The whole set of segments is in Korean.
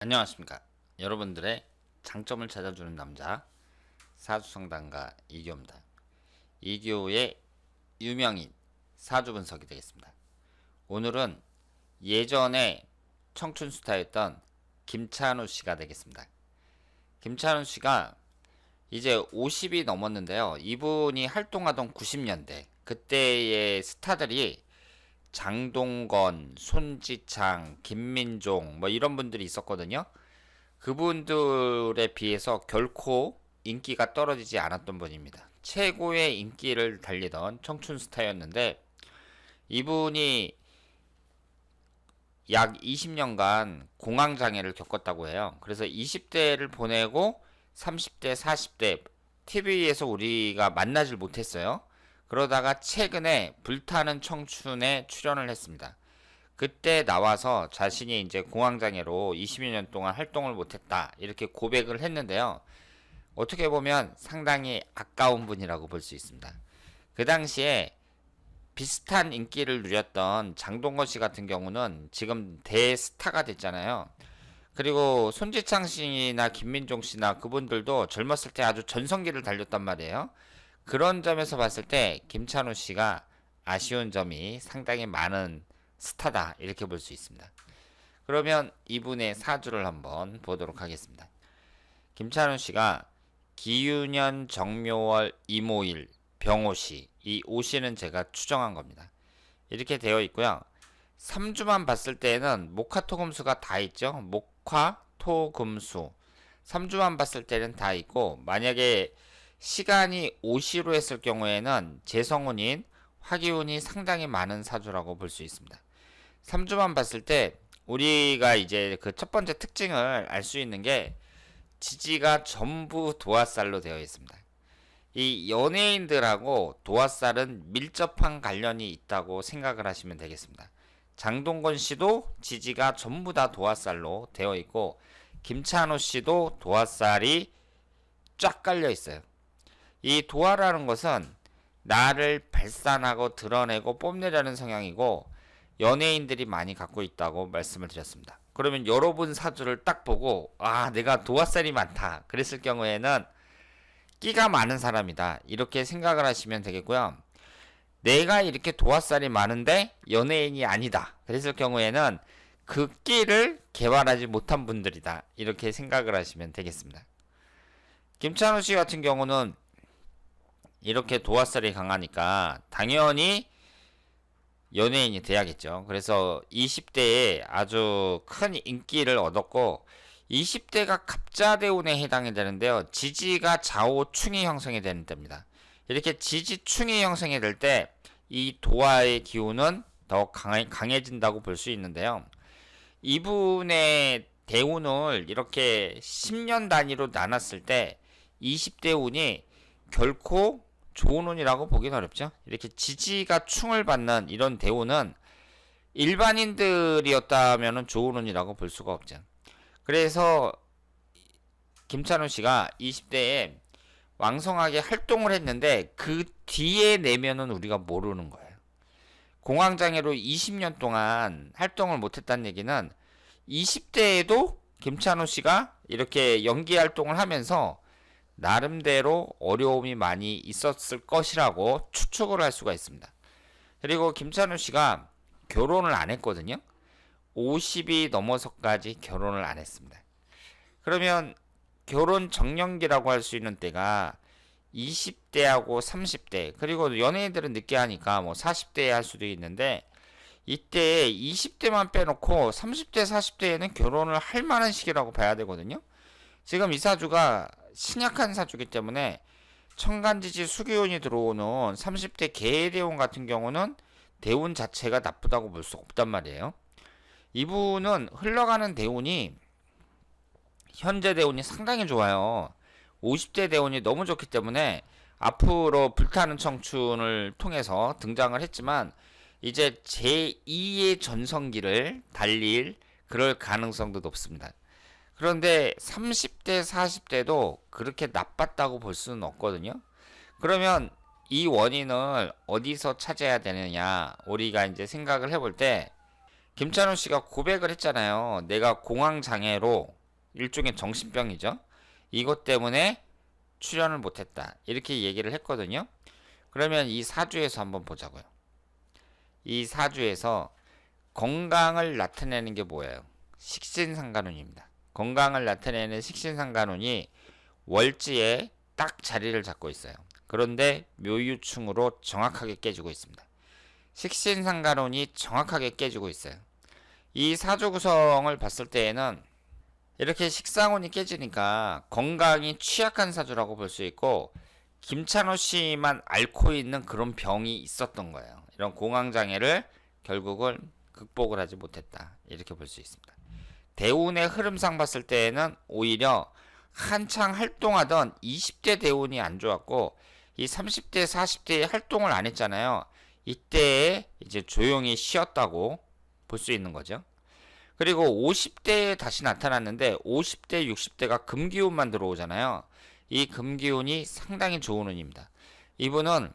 안녕하십니까. 여러분들의 장점을 찾아주는 남자 사주상담가 이교입니다. 이교의 유명인 사주 분석이 되겠습니다. 오늘은 예전에 청춘 스타였던 김찬우 씨가 되겠습니다. 김찬우 씨가 이제 50이 넘었는데요. 이분이 활동하던 90년대 그때의 스타들이 장동건, 손지창, 김민종 뭐 이런 분들이 있었거든요. 그분들에 비해서 결코 인기가 떨어지지 않았던 분입니다. 최고의 인기를 달리던 청춘 스타였는데 이분이 약 20년간 공황장애를 겪었다고 해요. 그래서 20대를 보내고 30대, 40대 TV에서 우리가 만나질 못했어요. 그러다가 최근에 불타는 청춘에 출연을 했습니다. 그때 나와서 자신이 이제 공황장애로 20여 년 동안 활동을 못했다 이렇게 고백을 했는데요. 어떻게 보면 상당히 아까운 분이라고 볼 수 있습니다. 그 당시에 비슷한 인기를 누렸던 장동건 씨 같은 경우는 지금 대스타가 됐잖아요. 그리고 손지창 씨나 김민종 씨나 그분들도 젊었을 때 아주 전성기를 달렸단 말이에요. 그런 점에서 봤을 때 김찬우 씨가 아쉬운 점이 상당히 많은 스타다 이렇게 볼 수 있습니다. 그러면 이분의 사주를 한번 보도록 하겠습니다. 김찬우 씨가 기유년 정묘월 이모일 병오시, 이 오시는 제가 추정한 겁니다. 이렇게 되어 있고요. 3주만 봤을 때는 목화토금수가 다 있죠. 목화토금수 3주만 봤을 때는 다 있고, 만약에 시간이 오시로 했을 경우에는 재성운인 화기운이 상당히 많은 사주라고 볼 수 있습니다. 3주만 봤을 때 우리가 이제 그 첫 번째 특징을 알 수 있는 게 지지가 전부 도화살로 되어 있습니다. 이 연예인들하고 도화살은 밀접한 관련이 있다고 생각을 하시면 되겠습니다. 장동건 씨도 지지가 전부 다 도화살로 되어 있고, 김찬호 씨도 도화살이 쫙 깔려 있어요. 이 도화라는 것은 나를 발산하고 드러내고 뽐내려는 성향이고, 연예인들이 많이 갖고 있다고 말씀을 드렸습니다. 그러면 여러분 사주를 딱 보고 내가 도화살이 많다 그랬을 경우에는 끼가 많은 사람이다 이렇게 생각을 하시면 되겠고요. 내가 이렇게 도화살이 많은데 연예인이 아니다 그랬을 경우에는 그 끼를 개발하지 못한 분들이다 이렇게 생각을 하시면 되겠습니다. 김찬우 씨 같은 경우는 이렇게 도화살이 강하니까 당연히 연예인이 돼야겠죠. 그래서 20대에 아주 큰 인기를 얻었고, 20대가 갑자대운에 해당이 되는데요. 지지가 좌우충이 형성이 되는 때입니다. 이렇게 지지충이 형성이 될 때 이 도화의 기운은 더 강해진다고 볼 수 있는데요. 이분의 대운을 이렇게 10년 단위로 나눴을 때 20대 운이 결코 좋은 운이라고 보긴 어렵죠. 이렇게 지지가 충을 받는 이런 대우는 일반인들이었다면 좋은 운이라고 볼 수가 없죠. 그래서 김찬우 씨가 20대에 왕성하게 활동을 했는데 그 뒤에 내면은 우리가 모르는 거예요. 공황장애로 20년 동안 활동을 못했다는 얘기는 20대에도 김찬우 씨가 이렇게 연기 활동을 하면서 나름대로 어려움이 많이 있었을 것이라고 추측을 할 수가 있습니다. 그리고 김찬우 씨가 결혼을 안 했거든요. 50이 넘어서까지 결혼을 안 했습니다. 그러면 결혼 정년기라고 할 수 있는 때가 20대하고 30대, 그리고 연예인들은 늦게 하니까 뭐 40대에 할 수도 있는데, 이때 20대만 빼놓고 30대, 40대에는 결혼을 할 만한 시기라고 봐야 되거든요. 지금 이 사주가 신약한 사주기 때문에 천간지지 수기운이 들어오는 30대 개해대운 같은 경우는 대운 자체가 나쁘다고 볼 수 없단 말이에요. 이분은 흘러가는 대운이, 현재 대운이 상당히 좋아요. 50대 대운이 너무 좋기 때문에 앞으로 불타는 청춘을 통해서 등장을 했지만 이제 제2의 전성기를 달릴 그럴 가능성도 높습니다. 그런데 30대, 40대도 그렇게 나빴다고 볼 수는 없거든요. 그러면 이 원인을 어디서 찾아야 되느냐, 우리가 이제 생각을 해볼 때 김찬호 씨가 고백을 했잖아요. 내가 공황장애로, 일종의 정신병이죠. 이것 때문에 출연을 못했다. 이렇게 얘기를 했거든요. 그러면 이 사주에서 한번 보자고요. 이 사주에서 건강을 나타내는 게 뭐예요? 식신상간운입니다. 건강을 나타내는 식신상간운이 월지에 딱 자리를 잡고 있어요. 그런데 묘유충으로 정확하게 깨지고 있습니다. 식신상간운이 정확하게 깨지고 있어요. 이 사주 구성을 봤을 때에는 이렇게 식상운이 깨지니까 건강이 취약한 사주라고 볼 수 있고, 김찬호 씨만 앓고 있는 그런 병이 있었던 거예요. 이런 공황장애를 결국은 극복을 하지 못했다. 이렇게 볼 수 있습니다. 대운의 흐름상 봤을 때에는 오히려 한창 활동하던 20대 대운이 안 좋았고, 이 30대, 40대에 활동을 안 했잖아요. 이때에 이제 조용히 쉬었다고 볼 수 있는 거죠. 그리고 50대에 다시 나타났는데 50대, 60대가 금기운만 들어오잖아요. 이 금기운이 상당히 좋은 운입니다. 이분은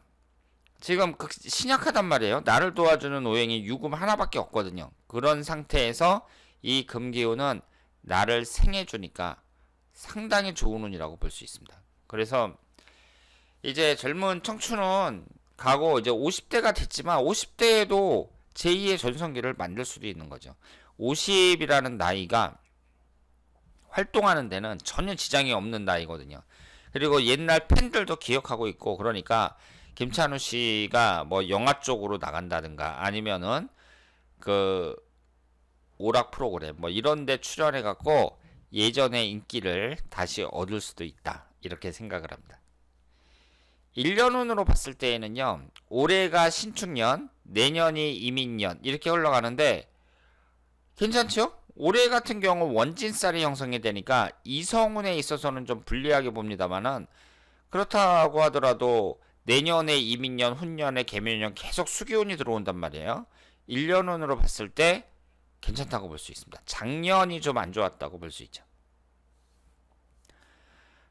지금 신약하단 말이에요. 나를 도와주는 오행이 유금 하나밖에 없거든요. 그런 상태에서 이 금기운은 나를 생해주니까 상당히 좋은 운이라고 볼 수 있습니다. 그래서 이제 젊은 청춘은 가고 이제 50대가 됐지만 50대에도 제2의 전성기를 만들 수도 있는 거죠. 50이라는 나이가 활동하는 데는 전혀 지장이 없는 나이거든요. 그리고 옛날 팬들도 기억하고 있고, 그러니까 김찬우 씨가 뭐 영화 쪽으로 나간다든가 아니면은 그 오락 프로그램 뭐 이런 데 출연해 갖고 예전의 인기를 다시 얻을 수도 있다. 이렇게 생각을 합니다. 1년운으로 봤을 때에는요. 올해가 신축년, 내년이 이민년 이렇게 흘러가는데 괜찮죠? 올해 같은 경우 원진살이 형성이 되니까 이성운에 있어서는 좀 불리하게 봅니다만은, 그렇다고 하더라도 내년에 이민년, 훈년에 개묘년 계속 수기운이 들어온단 말이에요. 1년운으로 봤을 때 괜찮다고 볼 수 있습니다. 작년이 좀 안 좋았다고 볼 수 있죠.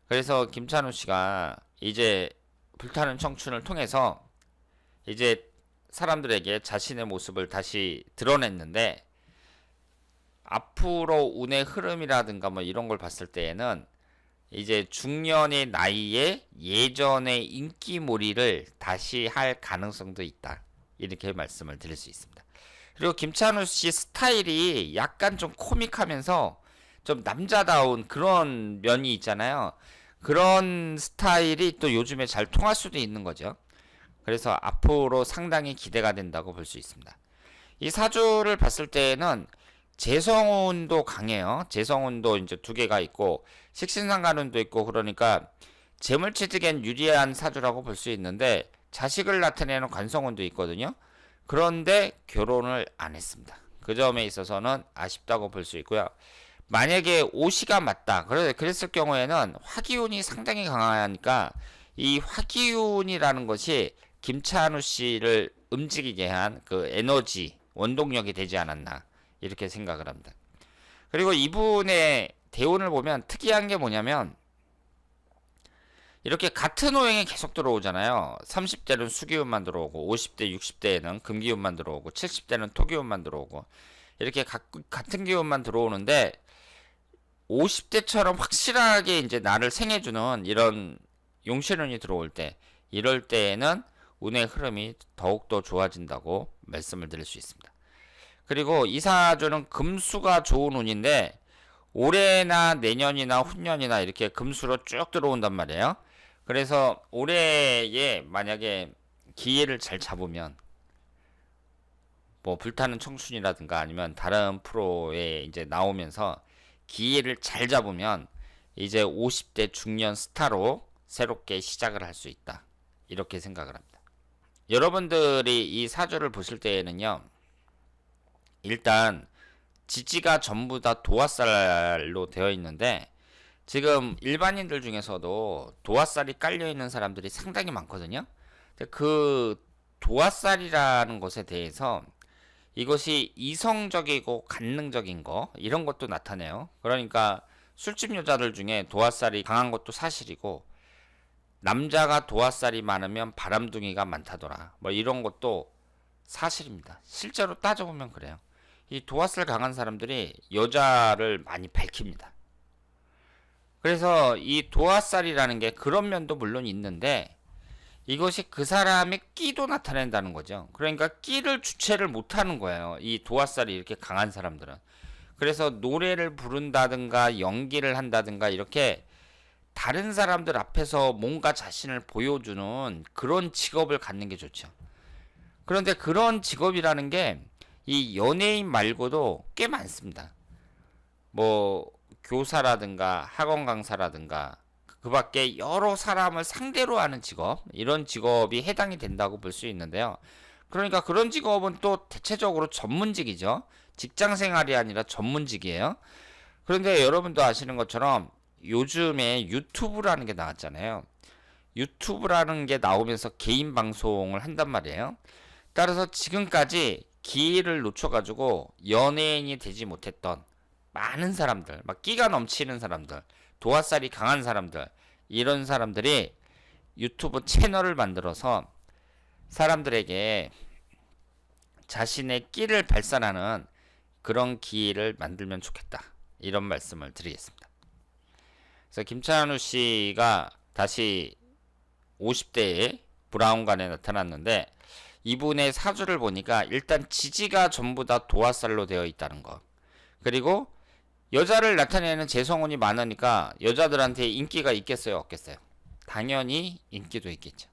그래서 김찬우 씨가 이제 불타는 청춘을 통해서 이제 사람들에게 자신의 모습을 다시 드러냈는데, 앞으로 운의 흐름이라든가 뭐 이런 걸 봤을 때에는 이제 중년의 나이에 예전의 인기몰이를 다시 할 가능성도 있다. 이렇게 말씀을 드릴 수 있습니다. 그리고 김찬우 씨 스타일이 약간 좀 코믹하면서 좀 남자다운 그런 면이 있잖아요. 그런 스타일이 또 요즘에 잘 통할 수도 있는 거죠. 그래서 앞으로 상당히 기대가 된다고 볼 수 있습니다. 이 사주를 봤을 때는 재성운도 강해요. 재성운도 이제 두 개가 있고 식신상간운도 있고, 그러니까 재물취득엔 유리한 사주라고 볼 수 있는데 자식을 나타내는 관성운도 있거든요. 그런데 결혼을 안 했습니다. 그 점에 있어서는 아쉽다고 볼 수 있고요. 만약에 오시가 맞다. 그랬을 경우에는 화기운이 상당히 강하니까 이 화기운이라는 것이 김찬우 씨를 움직이게 한 그 에너지, 원동력이 되지 않았나. 이렇게 생각을 합니다. 그리고 이분의 대운을 보면 특이한 게 뭐냐면, 이렇게 같은 오행이 계속 들어오잖아요. 30대는 수기운만 들어오고, 50대, 60대에는 금기운만 들어오고, 70대는 토기운만 들어오고, 이렇게 같은 기운만 들어오는데, 50대처럼 확실하게 이제 나를 생해주는 이런 용신운이 들어올 때, 이럴 때에는 운의 흐름이 더욱더 좋아진다고 말씀을 드릴 수 있습니다. 그리고 이 사주는 금수가 좋은 운인데 올해나 내년이나 훈년이나 이렇게 금수로 쭉 들어온단 말이에요. 그래서 올해에 만약에 기회를 잘 잡으면 뭐 불타는 청춘이라든가 아니면 다른 프로에 이제 나오면서 기회를 잘 잡으면 이제 50대 중년 스타로 새롭게 시작을 할 수 있다. 이렇게 생각을 합니다. 여러분들이 이 사주를 보실 때에는요. 일단 지지가 전부 다 도화살로 되어 있는데 지금 일반인들 중에서도 도화살이 깔려 있는 사람들이 상당히 많거든요. 그 도화살이라는 것에 대해서 이것이 이성적이고 관능적인 거 이런 것도 나타내요. 그러니까 술집 여자들 중에 도화살이 강한 것도 사실이고, 남자가 도화살이 많으면 바람둥이가 많다더라 뭐 이런 것도 사실입니다. 실제로 따져보면 그래요. 이 도화살 강한 사람들이 여자를 많이 밝힙니다. 그래서 이 도화살이라는 게 그런 면도 물론 있는데 이것이 그 사람의 끼도 나타낸다는 거죠. 그러니까 끼를 주체를 못하는 거예요. 이 도화살이 이렇게 강한 사람들은. 그래서 노래를 부른다든가 연기를 한다든가 이렇게 다른 사람들 앞에서 뭔가 자신을 보여주는 그런 직업을 갖는 게 좋죠. 그런데 그런 직업이라는 게 이 연예인 말고도 꽤 많습니다. 뭐 교사라든가 학원 강사라든가 그 밖에 여러 사람을 상대로 하는 직업, 이런 직업이 해당이 된다고 볼 수 있는데요. 그러니까 그런 직업은 또 대체적으로 전문직이죠. 직장 생활이 아니라 전문직이에요. 그런데 여러분도 아시는 것처럼 요즘에 유튜브라는 게 나왔잖아요. 유튜브라는 게 나오면서 개인 방송을 한단 말이에요. 따라서 지금까지 기회를 놓쳐가지고 연예인이 되지 못했던 많은 사람들, 막 끼가 넘치는 사람들, 도화살이 강한 사람들, 이런 사람들이 유튜브 채널을 만들어서 사람들에게 자신의 끼를 발산하는 그런 기회를 만들면 좋겠다. 이런 말씀을 드리겠습니다. 그래서 김찬우 씨가 다시 50대에 브라운관에 나타났는데 이분의 사주를 보니까 일단 지지가 전부 다 도화살로 되어 있다는 것. 그리고 여자를 나타내는 재성운이 많으니까 여자들한테 인기가 있겠어요, 없겠어요? 당연히 인기도 있겠죠.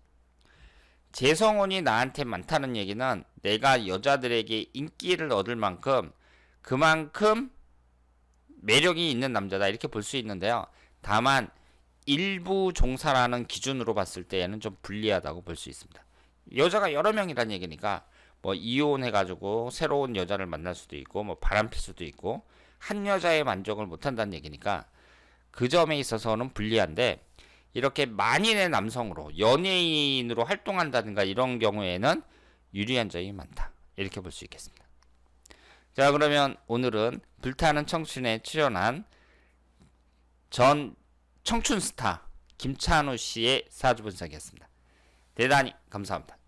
재성운이 나한테 많다는 얘기는 내가 여자들에게 인기를 얻을 만큼 그만큼 매력이 있는 남자다, 이렇게 볼 수 있는데요. 다만 일부 종사라는 기준으로 봤을 때에는 좀 불리하다고 볼 수 있습니다. 여자가 여러 명이란 얘기니까 뭐 이혼해가지고 새로운 여자를 만날 수도 있고 뭐 바람필 수도 있고 한 여자의 만족을 못한다는 얘기니까 그 점에 있어서는 불리한데, 이렇게 만인의 남성으로 연예인으로 활동한다든가 이런 경우에는 유리한 점이 많다, 이렇게 볼 수 있겠습니다. 자, 그러면 오늘은 불타는 청춘에 출연한 전 청춘 스타 김찬우 씨의 사주 분석이었습니다. 대단히 감사합니다.